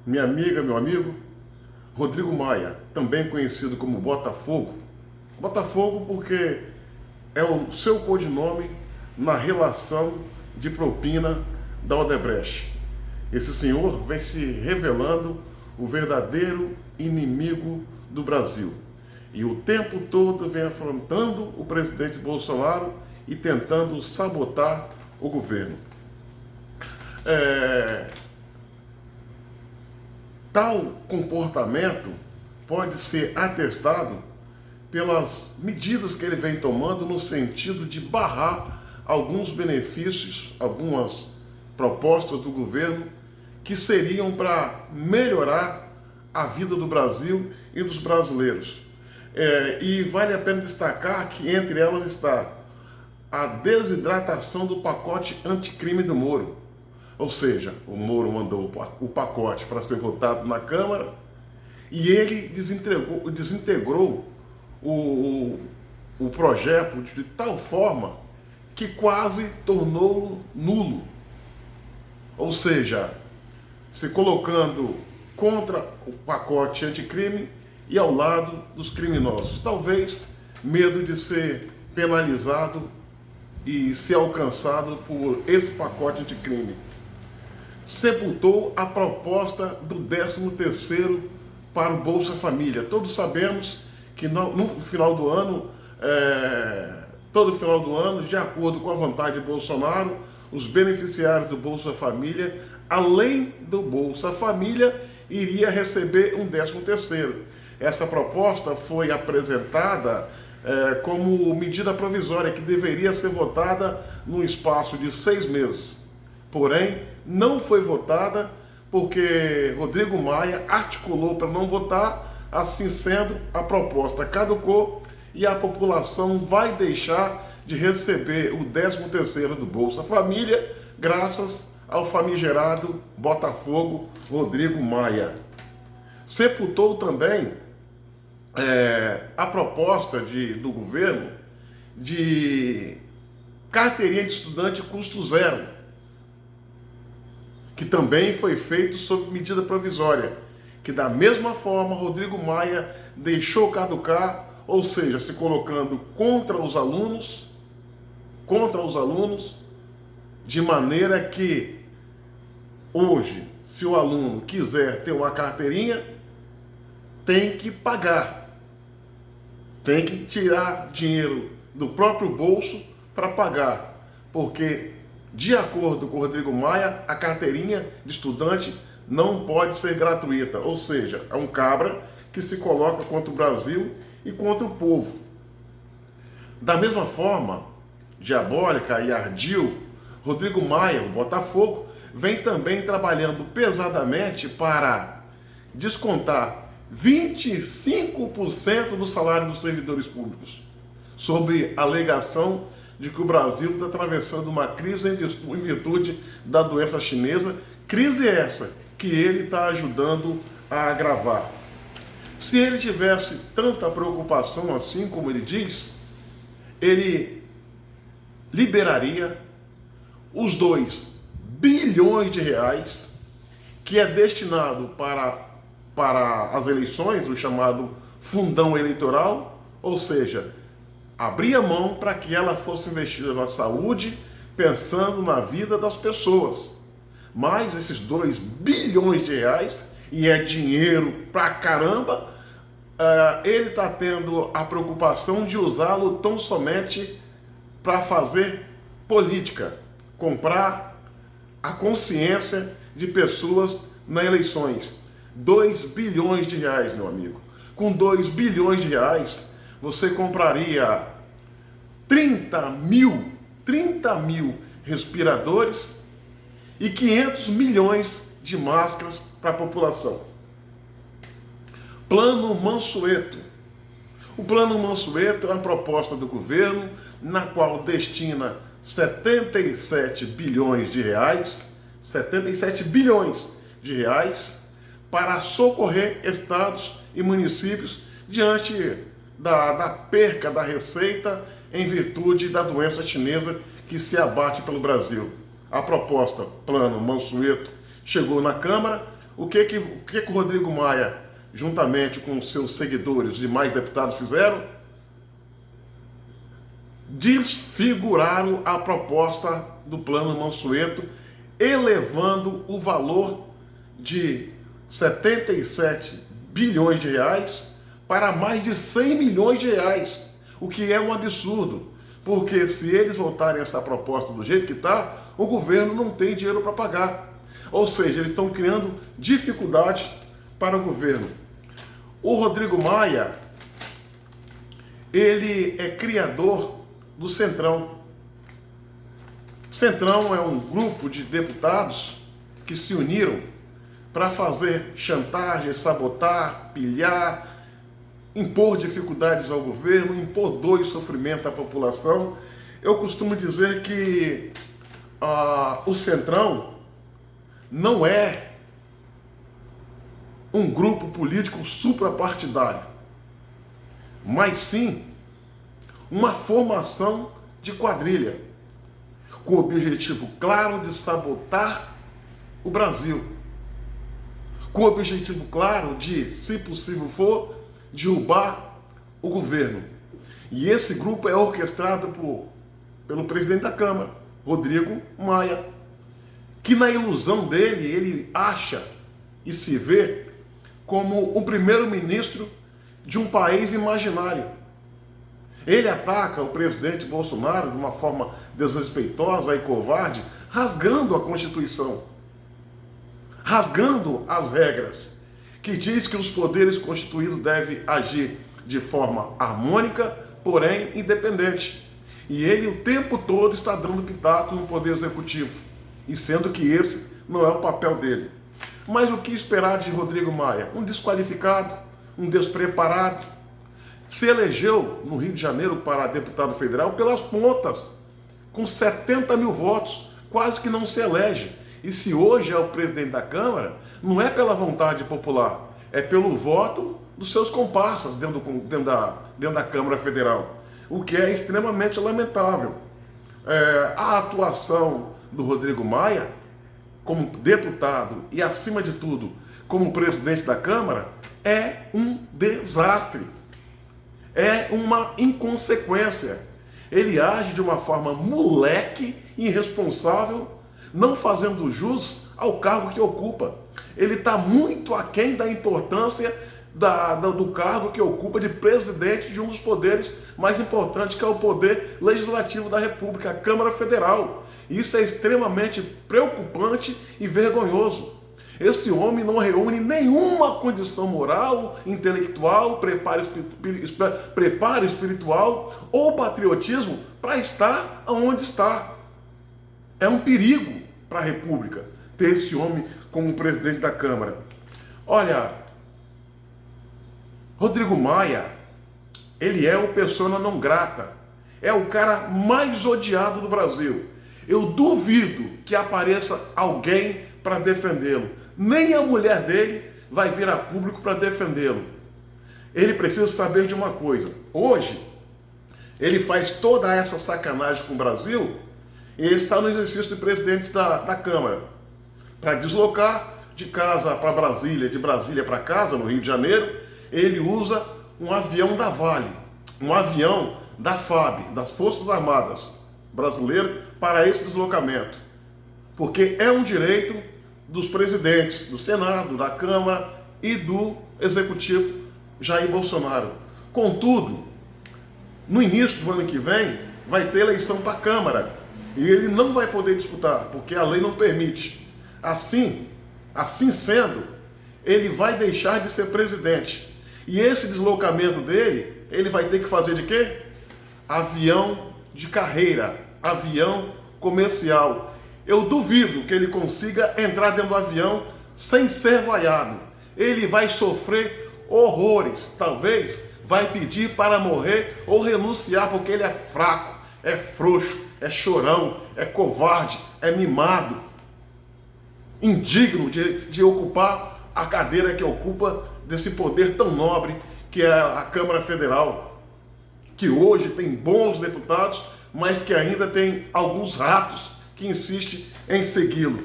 minha amiga, meu amigo, Rodrigo Maia, também conhecido como Botafogo. Botafogo porque é o seu codinome na relação de propina da Odebrecht. Esse senhor vem se revelando o verdadeiro inimigo do Brasil. E o tempo todo vem afrontando o presidente Bolsonaro e tentando sabotar o governo. Tal comportamento pode ser atestado pelas medidas que ele vem tomando no sentido de barrar alguns benefícios, algumas propostas do governo que seriam para melhorar a vida do Brasil e dos brasileiros. E vale a pena destacar que entre elas está a desidratação do pacote anticrime do Moro. Ou seja, o Moro mandou o pacote para ser votado na Câmara e ele desintegrou o projeto de tal forma que quase tornou-o nulo. Ou seja, se colocando contra o pacote anticrime e ao lado dos criminosos. Talvez medo de ser penalizado e ser alcançado por esse pacote anticrime. Sepultou a proposta do 13º para o Bolsa Família. Todos sabemos que no final do ano, todo final do ano, de acordo com a vontade de Bolsonaro, os beneficiários do Bolsa Família, além do Bolsa Família, iria receber um 13º. Essa proposta foi apresentada como medida provisória que deveria ser votada num espaço de 6 meses. Porém, não foi votada porque Rodrigo Maia articulou para não votar. Assim sendo, a proposta caducou e a população vai deixar de receber o 13º do Bolsa Família graças ao famigerado Botafogo Rodrigo Maia. Sepultou também a proposta do governo de carteirinha de estudante custo zero, que também foi feito sob medida provisória, que da mesma forma Rodrigo Maia deixou caducar, ou seja, se colocando contra os alunos, de maneira que hoje, se o aluno quiser ter uma carteirinha, tem que pagar, tem que tirar dinheiro do próprio bolso para pagar, porque de acordo com o Rodrigo Maia, a carteirinha de estudante não pode ser gratuita, ou seja, é um cabra que se coloca contra o Brasil e contra o povo. Da mesma forma, diabólica e ardil, Rodrigo Maia, o Botafogo, vem também trabalhando pesadamente para descontar 25% do salário dos servidores públicos, sob a alegação de que o Brasil está atravessando uma crise em virtude da doença chinesa, crise essa que ele está ajudando a agravar. Se ele tivesse tanta preocupação assim como ele diz, ele liberaria os 2 bilhões de reais que é destinado para as eleições, o chamado fundão eleitoral, ou seja, abria mão para que ela fosse investida na saúde, pensando na vida das pessoas. Mas esses 2 bilhões de reais, e é dinheiro pra caramba, ele está tendo a preocupação de usá-lo tão somente para fazer política, comprar a consciência de pessoas nas eleições. 2 bilhões de reais, meu amigo. Com 2 bilhões de reais, você compraria 30 mil respiradores e 500 milhões de máscaras para a população. Plano Mansueto. O Plano Mansueto é uma proposta do governo na qual destina 77 bilhões de reais, 77 bilhões de reais para socorrer estados e municípios diante da perca da receita em virtude da doença chinesa que se abate pelo Brasil. A proposta, Plano Mansueto, chegou na Câmara, O que o Rodrigo Maia, juntamente com seus seguidores e mais deputados, fizeram? Desfiguraram a proposta do Plano Mansueto, elevando o valor de 77 bilhões de reais para mais de 100 milhões de reais, o que é um absurdo, porque se eles voltarem essa proposta do jeito que está, o governo não tem dinheiro para pagar. Ou seja, eles estão criando dificuldades para o governo. O Rodrigo Maia, ele é criador do Centrão. Centrão é um grupo de deputados que se uniram para fazer chantagem, sabotar, pilhar, impor dificuldades ao governo, impor dor e sofrimento à população. Eu costumo dizer que o Centrão não é um grupo político suprapartidário, mas sim uma formação de quadrilha, com o objetivo claro de sabotar o Brasil, com o objetivo claro de, se possível for, derrubar o governo. E esse grupo é orquestrado pelo presidente da Câmara, Rodrigo Maia, que na ilusão dele, ele acha e se vê como um primeiro-ministro de um país imaginário. Ele ataca o presidente Bolsonaro de uma forma desrespeitosa e covarde, rasgando a Constituição, rasgando as regras, que diz que os poderes constituídos devem agir de forma harmônica, porém independente. E ele o tempo todo está dando pitaco no poder executivo, e sendo que esse não é o papel dele. Mas o que esperar de Rodrigo Maia? Um desqualificado, um despreparado. Se elegeu no Rio de Janeiro para deputado federal pelas pontas, com 70 mil votos, quase que não se elege. E se hoje é o presidente da Câmara, não é pela vontade popular, é pelo voto dos seus comparsas dentro da Câmara Federal, o que é extremamente lamentável. A atuação do Rodrigo Maia, como deputado e, acima de tudo, como presidente da Câmara, é um desastre. É uma inconsequência. Ele age de uma forma moleque, irresponsável, não fazendo jus ao cargo que ocupa. Ele está muito aquém da importância do cargo que ocupa de presidente de um dos poderes mais importantes, que é o poder legislativo da República, a Câmara Federal. Isso é extremamente preocupante e vergonhoso. Esse homem não reúne nenhuma condição moral, intelectual, preparo espiritual ou patriotismo para estar onde está. É um perigo para a República ter esse homem como presidente da Câmara. Olha, Rodrigo Maia, ele é o persona non grata. É o cara mais odiado do Brasil. Eu duvido que apareça alguém para defendê-lo. Nem a mulher dele vai vir a público para defendê-lo. Ele precisa saber de uma coisa. Hoje, ele faz toda essa sacanagem com o Brasil e ele está no exercício de presidente da Câmara. Para deslocar de casa para Brasília, de Brasília para casa, no Rio de Janeiro, ele usa um avião da Vale, um avião da FAB, das Forças Armadas Brasileiras, para esse deslocamento. Porque é um direito dos presidentes do Senado, da Câmara e do Executivo Jair Bolsonaro. Contudo, no início do ano que vem, vai ter eleição para a Câmara e ele não vai poder disputar, porque a lei não permite. Assim sendo, ele vai deixar de ser presidente. E esse deslocamento dele, ele vai ter que fazer de quê? Avião de carreira, avião comercial. Eu duvido que ele consiga entrar dentro do avião sem ser vaiado. Ele vai sofrer horrores. Talvez vai pedir para morrer ou renunciar, porque ele é fraco, é frouxo, é chorão, é covarde, é mimado, indigno de ocupar a cadeira que ocupa desse poder tão nobre que é a Câmara Federal, que hoje tem bons deputados, mas que ainda tem alguns ratos que insistem em segui-lo.